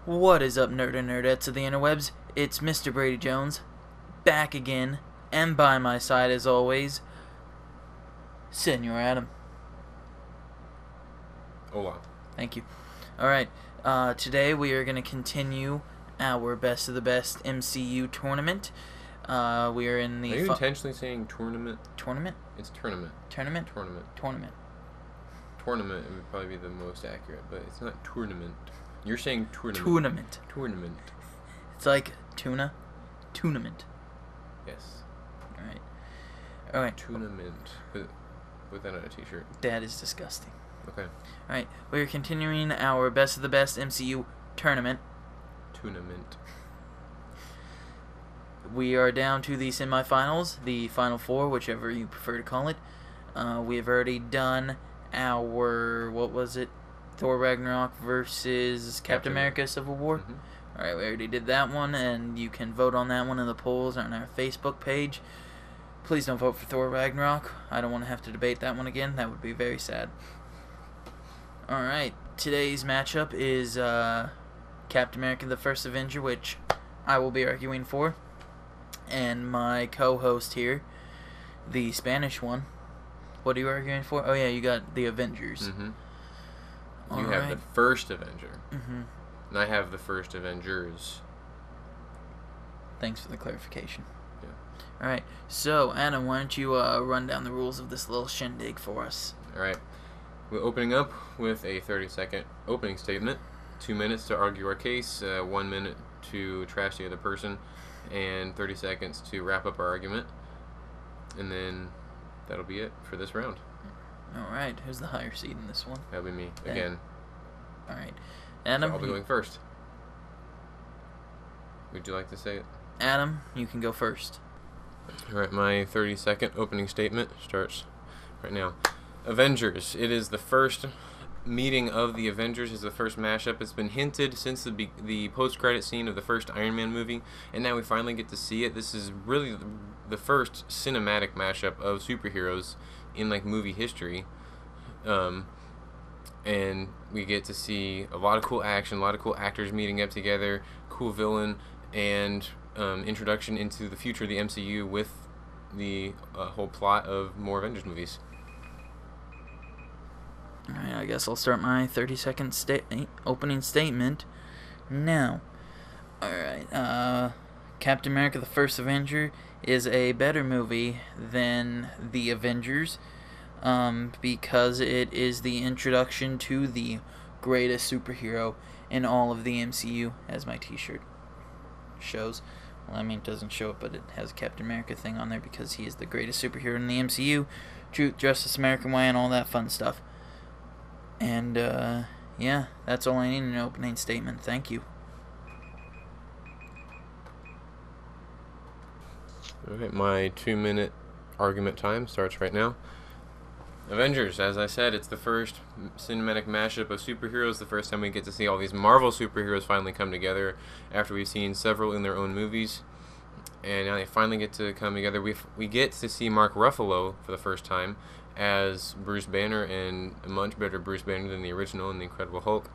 What is up, nerd and nerdettes of the interwebs? It's Mr. Brady Jones, back again, and by my side as always, Senor Adam. Hola. Thank you. Alright, today we are going to continue our Best of the Best MCU tournament. We are in the... Are you intentionally saying tournament? Tournament? It's tournament. Tournament? Tournament. Tournament. Tournament would probably be the most accurate, but it's not tournament. You're saying tournament. Tournament. Tournament. It's like tuna. Tournament. Yes. Alright. Tournament. Put that on a t-shirt. That is disgusting. Okay. Alright, we are continuing our Best of the Best MCU tournament. Tournament. We are down to the semifinals, the Final Four, whichever you prefer to call it. We have already done our, what was it? Thor Ragnarok versus Captain America Civil War. Mm-hmm. Alright, we already did that one, and you can vote on that one in the polls on our Facebook page. Please don't vote for Thor Ragnarok. I don't want to have to debate that one again. That would be very sad. Alright, today's matchup is Captain America the First Avenger, which I will be arguing for. And my co-host here, the Spanish one. What are you arguing for? Oh yeah, you got the Avengers. Mm-hmm. All you right. have the first Avenger. Mm-hmm. And I have the first Avengers. Thanks for the clarification. Yeah. Alright, so Adam, why don't you run down the rules of this little shindig for us? Alright. We're opening up with a 30-second opening statement. 2 minutes to argue our case. 1 minute to trash the other person. And 30 seconds to wrap up our argument. And then that'll be it for this round. Alright, who's the higher seed in this one? That'll be me, again. Alright. Adam, So I'll be going first. Would you like to say it? Adam, you can go first. Alright, my 30-second opening statement starts right now. Avengers. It is the first meeting of the Avengers. It's the first mashup. It's been hinted since the post-credit scene of the first Iron Man movie, and now we finally get to see it. This is really the first cinematic mashup of superheroes in like movie history. And we get to see a lot of cool action, a lot of cool actors meeting up together, cool villain, and introduction into the future of the MCU with the whole plot of more Avengers movies. Alright, I guess I'll start my 30-second opening statement now. Alright, Captain America the First Avenger is a better movie than The Avengers, because it is the introduction to the greatest superhero in all of the MCU, as my t-shirt shows. Well, I mean, it doesn't show it, but it has a Captain America thing on there because he is the greatest superhero in the MCU. Truth, Justice, American Way, and all that fun stuff. And, yeah, that's all I need in an opening statement. Thank you. Alright, my 2-minute argument time starts right now. Avengers, as I said, it's the first cinematic mashup of superheroes, the first time we get to see all these Marvel superheroes finally come together after we've seen several in their own movies. And now they finally get to come together. We get to see Mark Ruffalo for the first time as Bruce Banner, and a much better Bruce Banner than the original in The Incredible Hulk.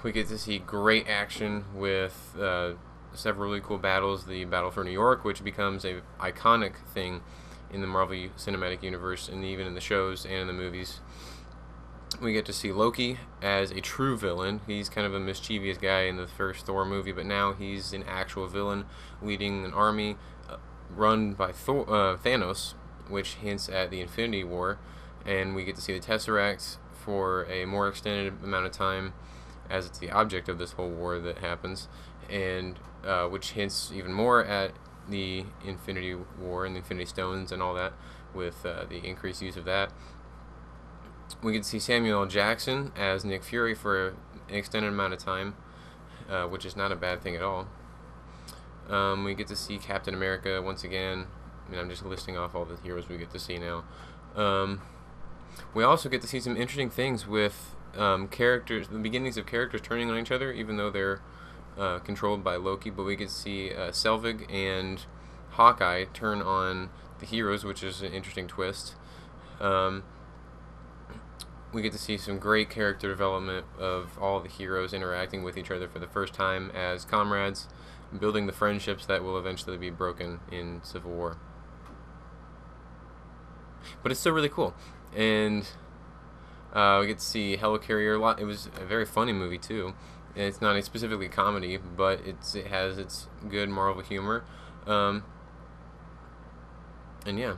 We get to see great action with several really cool battles. The Battle for New York, which becomes a iconic thing in the Marvel Cinematic Universe, and even in the shows and in the movies. We get to see Loki as a true villain. He's kind of a mischievous guy in the first Thor movie, but now he's an actual villain leading an army run by Thanos, which hints at the Infinity War. And we get to see the Tesseract for a more extended amount of time, as it's the object of this whole war that happens, and which hints even more at the Infinity War and the Infinity Stones and all that, with the increased use of that. We get to see Samuel L. Jackson as Nick Fury for an extended amount of time, which is not a bad thing at all. We get to see Captain America once again. I mean, I'm just listing off all the heroes we get to see now. We also get to see some interesting things with characters, the beginnings of characters turning on each other, even though they're controlled by Loki. But we get to see Selvig and Hawkeye turn on the heroes, which is an interesting twist. we get to see some great character development of all the heroes interacting with each other for the first time as comrades, building the friendships that will eventually be broken in Civil War. But it's still really cool. And we get to see Helicarrier a lot. It was a very funny movie, too. And it's not a specifically comedy, but it has its good Marvel humor. And yeah,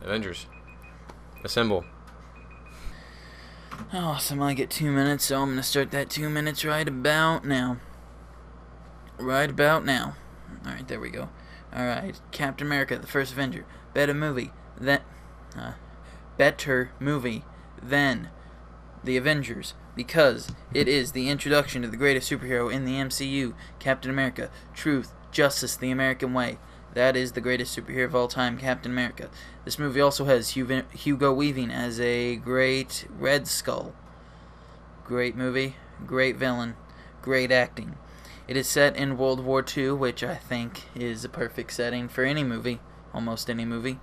Avengers. Assemble. Awesome, I get 2 minutes, so I'm going to start that 2 minutes right about now. Right about now. Alright, there we go. Alright, Captain America, the first Avenger. Better movie than The Avengers, because it is the introduction to the greatest superhero in the MCU, Captain America. Truth, justice, the American way. That is the greatest superhero of all time, Captain America. This movie also has Hugo Weaving as a great Red Skull. Great movie, great villain, great acting. It is set in World War II, which I think is a perfect setting for any movie, almost any movie,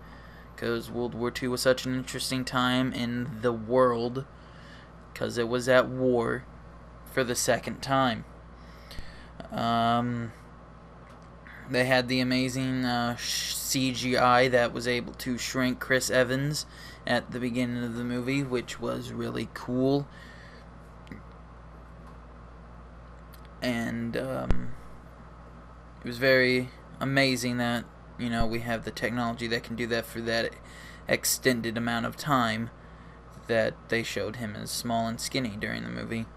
because World War II was such an interesting time in the world, because it was at war for the second time. They had the amazing CGI that was able to shrink Chris Evans at the beginning of the movie, which was really cool. And it was very amazing that, you know, we have the technology that can do that for that extended amount of time that they showed him as small and skinny during the movie.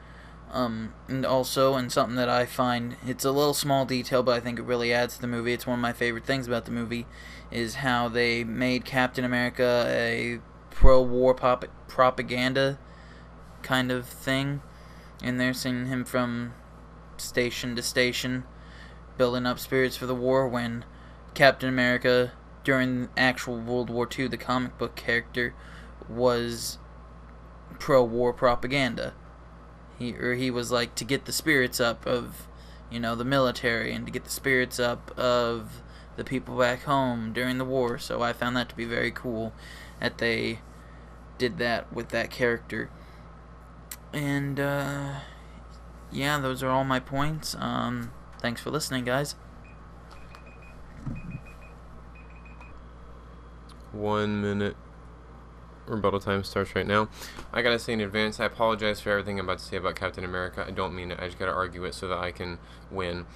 And also, and something that I find, it's a little small detail, but I think it really adds to the movie, it's one of my favorite things about the movie, is how they made Captain America a pro-war propaganda kind of thing, and they're sending him from station to station, building up spirits for the war, when Captain America, during actual World War II, the comic book character, was pro-war propaganda. He was like to get the spirits up of, you know, the military, and to get the spirits up of the people back home during the war. So I found that to be very cool that they did that with that character. And yeah, those are all my points. Thanks for listening, guys. 1 minute rebuttal time starts right now. I gotta say in advance, I apologize for everything I'm about to say about Captain America. I don't mean it. I just gotta argue it so that I can win.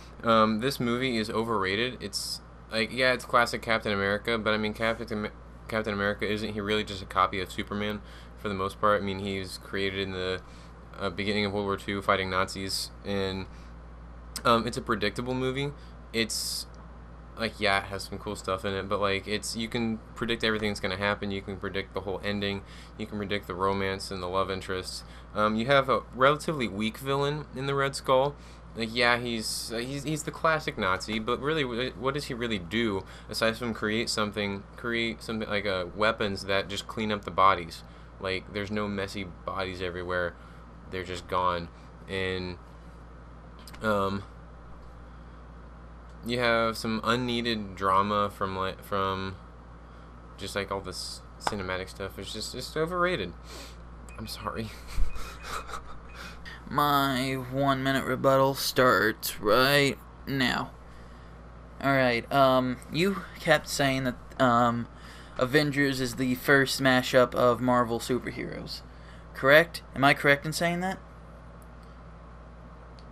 This movie is overrated. It's like, yeah, it's classic Captain America, but I mean, Captain America, isn't he really just a copy of Superman for the most part? I mean, he's created in the beginning of World War II fighting Nazis, and it's a predictable movie. It's like, yeah, it has some cool stuff in it, but like, you can predict everything that's going to happen. You can predict the whole ending. You can predict the romance and the love interests. You have a relatively weak villain in the Red Skull. Like, yeah, he's the classic Nazi, but really, what does he really do aside from create something like weapons that just clean up the bodies? Like, there's no messy bodies everywhere. They're just gone. And you have some unneeded drama from just like all this cinematic stuff. It's just overrated. I'm sorry. My 1 minute rebuttal starts right now. Alright, you kept saying that Avengers is the first mashup of Marvel superheroes. Correct? Am I correct in saying that?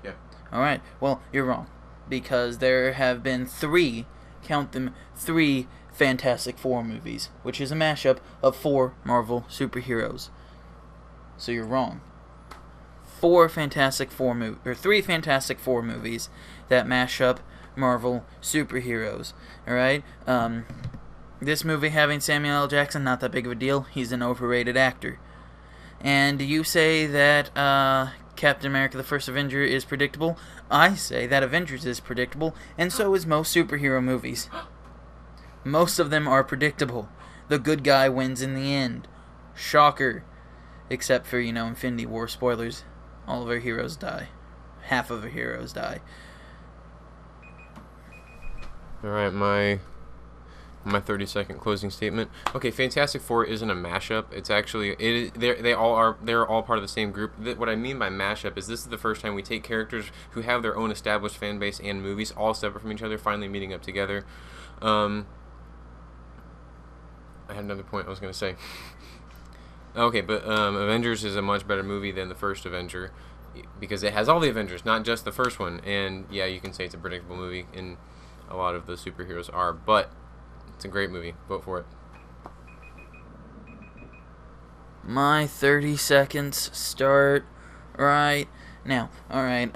Yeah. Alright, well, you're wrong. Because there have been three Fantastic Four movies, which is a mashup of 4 Marvel superheroes. So you're wrong. 3 Fantastic Four movies that mash up Marvel superheroes. Alright? This movie having Samuel L. Jackson, not that big of a deal. He's an overrated actor. And you say that Captain America the First Avenger is predictable. I say that Avengers is predictable, and so is most superhero movies. Most of them are predictable. The good guy wins in the end. Shocker. Except for, you know, Infinity War spoilers. All of our heroes die. Half of our heroes die. Alright, my My 30-second closing statement. Okay, Fantastic Four isn't a mashup. It's actually they're all part of the same group. What I mean by mashup is this is the first time we take characters who have their own established fan base and movies, all separate from each other, finally meeting up together. I had another point I was going to say. Okay, but Avengers is a much better movie than the first Avenger because it has all the Avengers, not just the first one. And yeah, you can say it's a predictable movie, and a lot of the superheroes are, but it's a great movie. Vote for it. My 30 seconds start right now. Alright,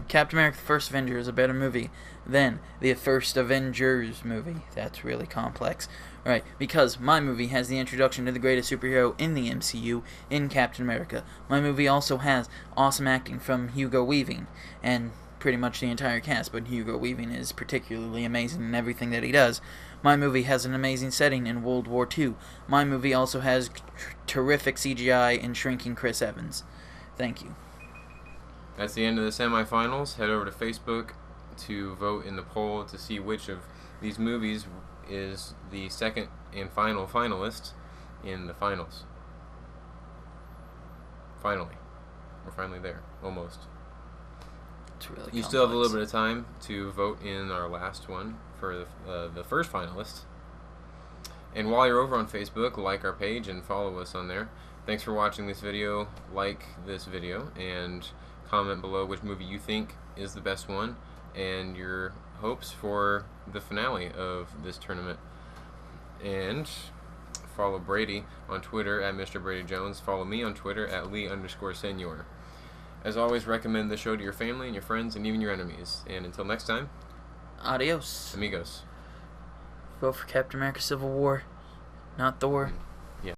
Captain America the First Avenger is a better movie than the first Avengers movie. That's really complex. Alright, because my movie has the introduction to the greatest superhero in the MCU in Captain America. My movie also has awesome acting from Hugo Weaving and pretty much the entire cast, but Hugo Weaving is particularly amazing in everything that he does. My movie has an amazing setting in World War II. My movie also has terrific CGI in shrinking Chris Evans. Thank you. That's the end of the semifinals. Head over to Facebook to vote in the poll to see which of these movies is the second and final finalist in the finals. Finally. We're finally there. Almost. It's really You complex. still have a little bit of time to vote in our last one for the first finalist. And while you're over on Facebook, like our page and follow us on there. Thanks for watching this video. Like this video and comment below which movie you think is the best one and your hopes for the finale of this tournament. And follow Brady on Twitter at Mr. Brady Jones. Follow me on Twitter at Lee_Senior. As always, recommend the show to your family and your friends and even your enemies. And until next time, adios. amigos. Vote for Captain America Civil War, not Thor.